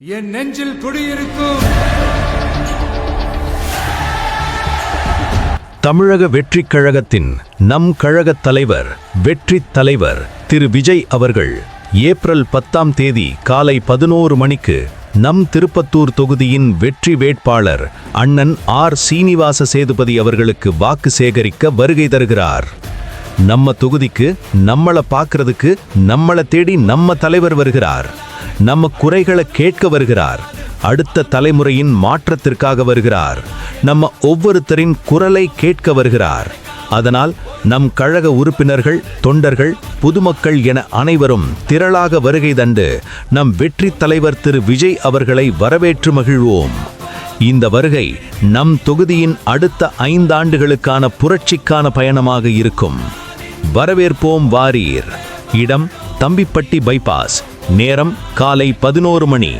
என் நெஞ்சில் குடியிருக்கும் தமிழக வெற்றிக் கழகத்தின் நம் கழகத் தலைவர் வெற்றித் தலைவர் திரு விஜய் அவர்கள் ஏப்ரல் 10ஆம் தேதி காலை 11 மணிக்கு நம் திருப்பத்தூர் தொகுதியின் வெற்றி வேட்பாளர் அண்ணன் ஆர் சீனிவாச சேதுபதி அவர்களுக்கு வாக்கு சேகரிக்க வருகை தருகிறார். நம்ம தொகுதிக்கு நம்மள பார்க்கிறதுக்கு நம்மள தேடி நம்ம தலைவர் வருகிறார். நம்ம குறைகளை கேட்க வருகிறார். அடுத்த தலைமுறையின் மாற்றத்திற்காக வருகிறார். நம்ம ஒவ்வொருத்தரின் குரலை கேட்க வருகிறார். அதனால் நம் கழக உறுப்பினர்கள், தொண்டர்கள், பொதுமக்கள் என அனைவரும் திரளாக வருகை தந்து நம் வெற்றி தலைவர் திரு விஜய் அவர்களை வரவேற்று மகிழ்வோம். இந்த வருகை நம் தொகுதியின் அடுத்த 5 ஆண்டுகளுக்கான புரட்சிக்கான பயணமாக இருக்கும். வரவேற்போம் வாரீர். இடம் தம்பிப்பட்டி பைபாஸ். நேரம் காலை 11 மணி.